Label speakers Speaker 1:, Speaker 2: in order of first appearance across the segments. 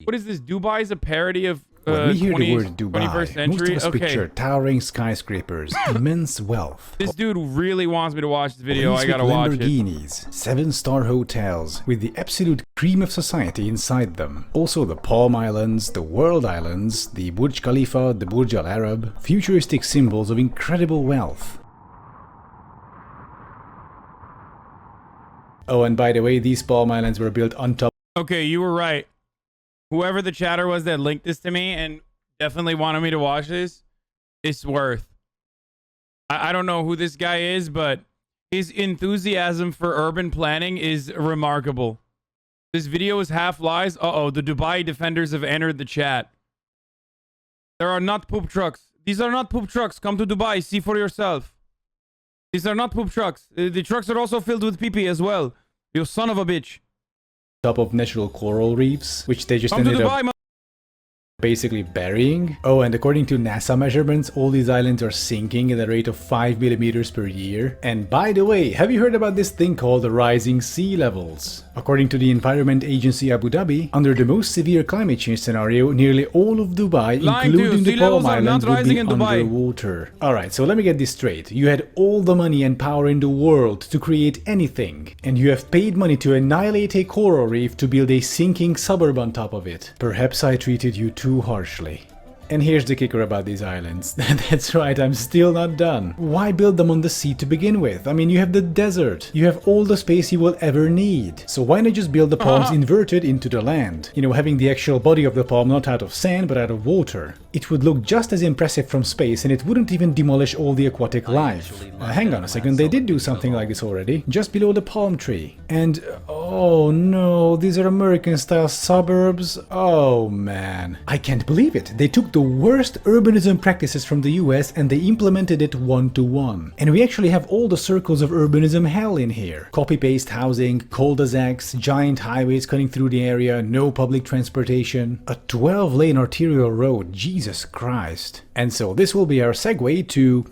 Speaker 1: What is this? Dubai is a parody of
Speaker 2: When we hear
Speaker 1: 20,
Speaker 2: the word Dubai,
Speaker 1: 21st
Speaker 2: most
Speaker 1: century?
Speaker 2: of us picture towering skyscrapers, immense wealth.
Speaker 1: This dude really wants me to watch this video.
Speaker 2: Police
Speaker 1: I gotta
Speaker 2: with
Speaker 1: watch it.
Speaker 2: Lamborghinis, 7-star hotels with the absolute cream of society inside them. Also the Palm Islands, the World Islands, the Burj Khalifa, the Burj Al Arab, futuristic symbols of incredible wealth. Oh, and by the way, these Palm Islands were built on top.
Speaker 1: Okay, you were right. Whoever the chatter was that linked this to me and definitely wanted me to watch this, it's worth. I don't know who this guy is, but his enthusiasm for urban planning is remarkable. This video is half lies. Uh-oh, the Dubai defenders have entered the chat. There are not poop trucks. These are not poop trucks. Come to Dubai, see for yourself. These are not poop trucks. The trucks are also filled with pee-pee as well. You son of a bitch.
Speaker 2: Top of natural coral reefs, which they just
Speaker 1: Come to
Speaker 2: ended
Speaker 1: Dubai,
Speaker 2: up basically burying. Oh, and according to NASA measurements, all these islands are sinking at a rate of 5 millimeters per year. And by the way, have you heard about this thing called rising sea levels? According to the Environment Agency Abu Dhabi, under the most severe climate change scenario, nearly all of Dubai, including the Palm Islands, would be underwater. Alright, so let me get this straight. You had all the money and power in the world to create anything, and you have paid money to annihilate a coral reef to build a sinking suburb on top of it. Perhaps I treated you too harshly. And here's the kicker about these islands. That's right, I'm still not done. Why build them on the sea to begin with? I mean, you have the desert. You have all the space you will ever need. So why not just build the palms inverted into the land? You know, having the actual body of the palm not out of sand, but out of water. It would look just as impressive from space, and it wouldn't even demolish all the aquatic life. Hang on a second, they did do something like this already, just below the palm tree. And, oh no, these are American-style suburbs? Oh man. I can't believe it. They took the worst urbanism practices from the US and they implemented it one-to-one. And we actually have all the circles of urbanism hell in here. Copy-paste housing, cul-de-sacs, giant highways cutting through the area, no public transportation, a 12-lane arterial road, Jesus Christ. And so this will be our segue to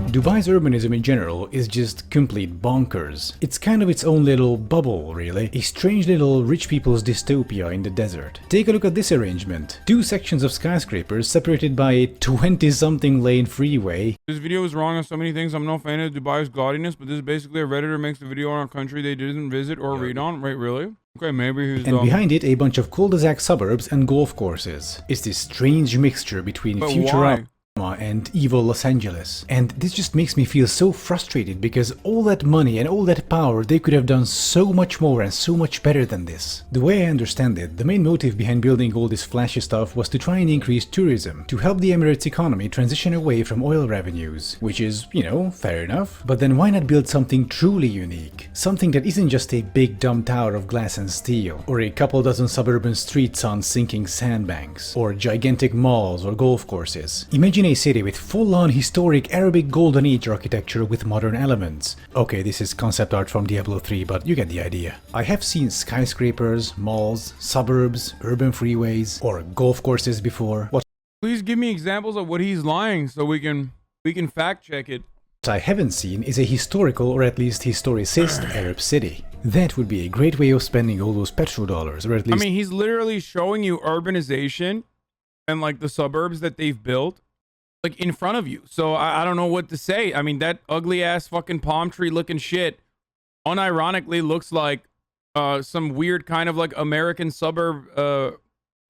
Speaker 2: Dubai's urbanism in general is just complete bonkers. It's kind of its own little bubble, really. A strange little rich people's dystopia in the desert. Take a look at this arrangement. 2 sections of skyscrapers separated by a 20-something lane freeway.
Speaker 1: This video is wrong on so many things. I'm no fan of Dubai's gaudiness, but this is basically a Redditor makes a video on a country they didn't visit or read on. Right, really? Okay, maybe he's
Speaker 2: and behind it, a bunch of cul-de-sac suburbs and golf courses. It's this strange mixture between Futurama and evil Los Angeles. And this just makes me feel so frustrated because all that money and all that power, they could have done so much more and so much better than this. The way I understand it, the main motive behind building all this flashy stuff was to try and increase tourism, to help the Emirates economy transition away from oil revenues, which is, you know, fair enough. But then why not build something truly unique? Something that isn't just a big dumb tower of glass and steel, or a couple dozen suburban streets on sinking sandbanks, or gigantic malls or golf courses. Imagine a city with full-on historic Arabic Golden Age architecture with modern elements. Okay, this is concept art from Diablo 3, but you get the idea. I have seen skyscrapers, malls, suburbs, urban freeways, or golf courses before. What
Speaker 1: Please give me examples of what he's lying so we can fact check it.
Speaker 2: I haven't seen is a historical or at least historicist Arab city. That would be a great way of spending all those petrodollars, or at least...
Speaker 1: I mean, he's literally showing you urbanization and like the suburbs that they've built like in front of you. So I don't know what to say. I mean, that ugly ass fucking palm tree looking shit unironically looks like some weird kind of like American suburb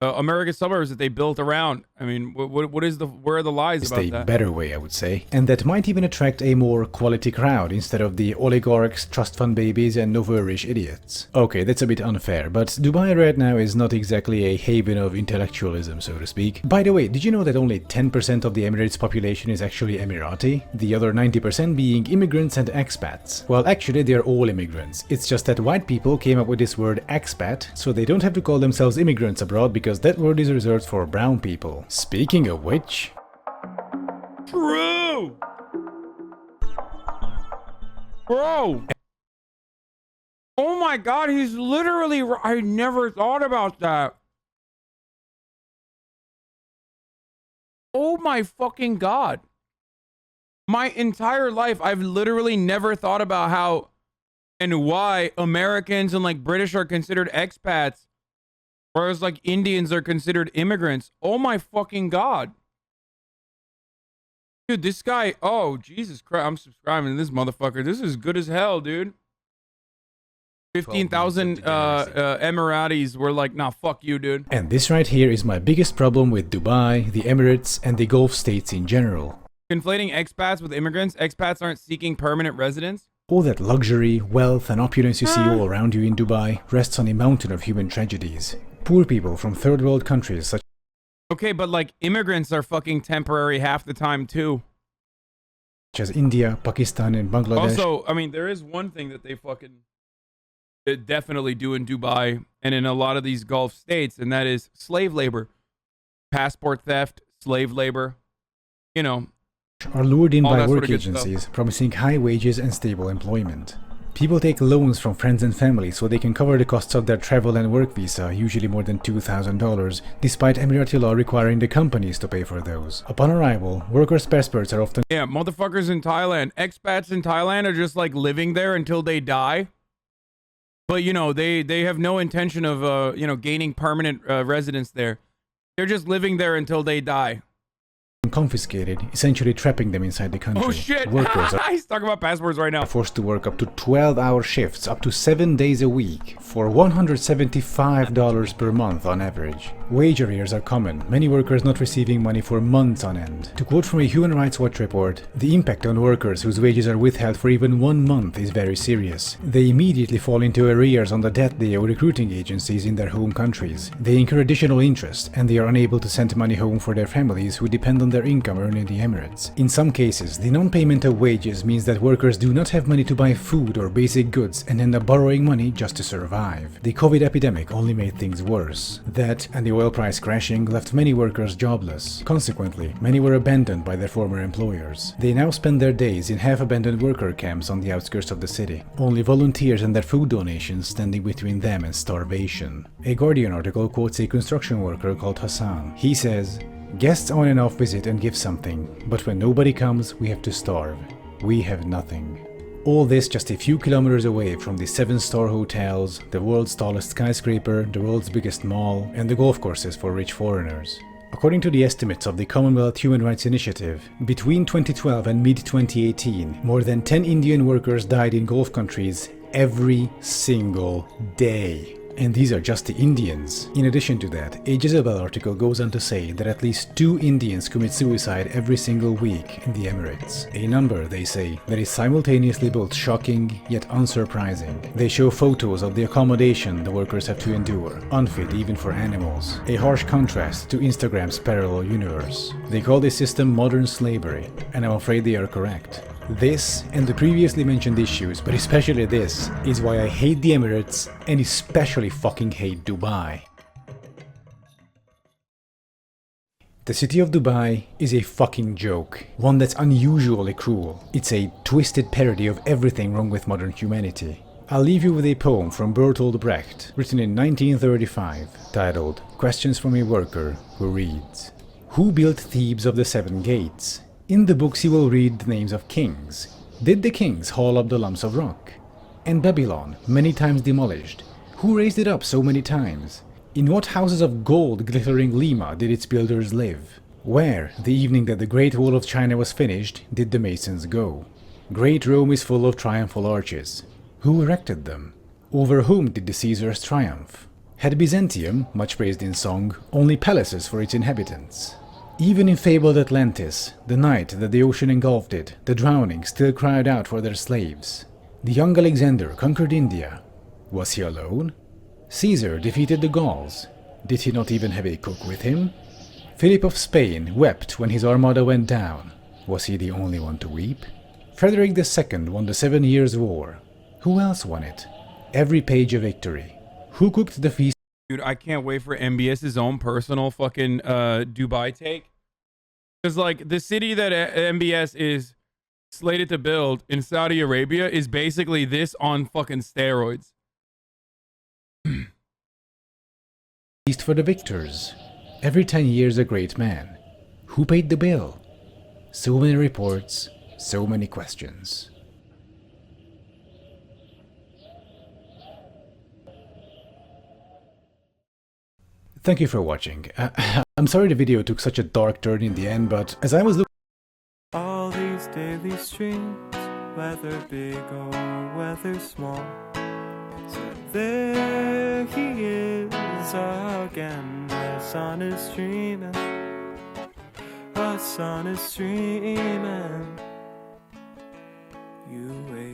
Speaker 1: American suburbs that they built around. I mean, what is where are the lies about that?
Speaker 2: It's a better way, I would say. And that might even attract a more quality crowd instead of the oligarchs, trust fund babies and nouveau-riche idiots. Okay, that's a bit unfair, but Dubai right now is not exactly a haven of intellectualism, so to speak. By the way, did you know that only 10% of the Emirates population is actually Emirati? The other 90% being immigrants and expats. Well, actually, they're all immigrants. It's just that white people came up with this word expat, so they don't have to call themselves immigrants abroad because that word is reserved for brown people. Speaking of which...
Speaker 1: True! Bro! Oh my god, he's literally... I never thought about that. Oh my fucking god. My entire life, I've literally never thought about how and why Americans and like British are considered expats, whereas like Indians are considered immigrants. Oh my fucking God. Dude, this guy, oh, Jesus Christ, I'm subscribing to this motherfucker. This is good as hell, dude. 15,000 Emiratis were like, nah, fuck you, dude.
Speaker 2: And this right here is my biggest problem with Dubai, the Emirates, and the Gulf states in general.
Speaker 1: Conflating expats with immigrants. Expats aren't seeking permanent residence.
Speaker 2: All that luxury, wealth, and opulence you see all around you in Dubai rests on a mountain of human tragedies. Poor people from third world countries such
Speaker 1: Okay, but like immigrants are fucking temporary half the time too.
Speaker 2: as India, Pakistan, and Bangladesh.
Speaker 1: Also, I mean, there is one thing that they fucking definitely do in Dubai and in a lot of these Gulf states, and that is slave labor, passport theft, slave labor, you know,
Speaker 2: are lured in
Speaker 1: all
Speaker 2: by
Speaker 1: that sort
Speaker 2: work
Speaker 1: of good
Speaker 2: agencies,
Speaker 1: stuff.
Speaker 2: promising high wages and stable employment. People take loans from friends and family so they can cover the costs of their travel and work visa, usually more than $2,000, despite Emirati law requiring the companies to pay for those. Upon arrival, workers' passports are often
Speaker 1: Yeah, motherfuckers in Thailand, expats in Thailand are just like living there until they die. But, you know, they have no intention of, you know, gaining permanent residence there. They're just living there until they die.
Speaker 2: confiscated, essentially trapping them inside the country.
Speaker 1: Oh, shit.
Speaker 2: Workers are
Speaker 1: He's talking about passports right now.
Speaker 2: forced to work up to 12-hour shifts, up to 7 days a week, for $175 per month on average. Wage arrears are common, many workers not receiving money for months on end. To quote from a Human Rights Watch report, the impact on workers whose wages are withheld for even 1 month is very serious. They immediately fall into arrears on the death day of recruiting agencies in their home countries. They incur additional interest, and they are unable to send money home for their families who depend on their income earned in the Emirates. In some cases, the non-payment of wages means that workers do not have money to buy food or basic goods and end up borrowing money just to survive. The COVID epidemic only made things worse. That and the oil price crashing left many workers jobless. Consequently, many were abandoned by their former employers. They now spend their days in half-abandoned worker camps on the outskirts of the city. Only volunteers and their food donations standing between them and starvation. A Guardian article quotes a construction worker called Hasan. He says, "Guests on and off visit and give something, but when nobody comes, we have to starve. We have nothing." All this just a few kilometers away from the 7-star hotels, the world's tallest skyscraper, the world's biggest mall, and the golf courses for rich foreigners. According to the estimates of the Commonwealth Human Rights Initiative, between 2012 and mid-2018, more than 10 Indian workers died in Gulf countries every single day. And these are just the Indians. In addition to that, a Jezebel article goes on to say that at least 2 Indians commit suicide every single week in the Emirates. A number, they say, that is simultaneously both shocking yet unsurprising. They show photos of the accommodation the workers have to endure, unfit even for animals. A harsh contrast to Instagram's parallel universe. They call this system modern slavery, and I'm afraid they are correct. This and the previously mentioned issues, but especially this, is why I hate the Emirates and especially fucking hate Dubai. The city of Dubai is a fucking joke, one that's unusually cruel. It's a twisted parody of everything wrong with modern humanity. I'll leave you with a poem from Bertolt Brecht, written in 1935, titled "Questions from a Worker," who reads, "Who built Thebes of the 7 gates? In the books you will read the names of kings. Did the kings haul up the lumps of rock? And Babylon, many times demolished, who raised it up so many times? In what houses of gold glittering Lima did its builders live? Where, the evening that the Great Wall of China was finished, did the masons go? Great Rome is full of triumphal arches. Who erected them? Over whom did the Caesars triumph? Had Byzantium, much praised in song, only palaces for its inhabitants? Even in fabled Atlantis, the night that the ocean engulfed it, the drowning still cried out for their slaves. The young Alexander conquered India. Was he alone? Caesar defeated the Gauls. Did he not even have a cook with him? Philip of Spain wept when his armada went down. Was he the only one to weep? Frederick II won the 7 Years' War. Who else won it? Every page a victory. Who cooked the feast?
Speaker 1: Dude, I can't wait for MBS's own personal fucking Dubai take. Because, like, the city that MBS is slated to build in Saudi Arabia is basically this on fucking steroids.
Speaker 2: Feast for the victors. Every 10 years a great man. Who paid the bill? So many reports, so many questions. Thank you for watching. I'm sorry the video took such a dark turn in the end, but as I was looking
Speaker 3: all these daily streams, whether big or whether small, so there he is again. The sun is streaming, the sun is streaming. You wait.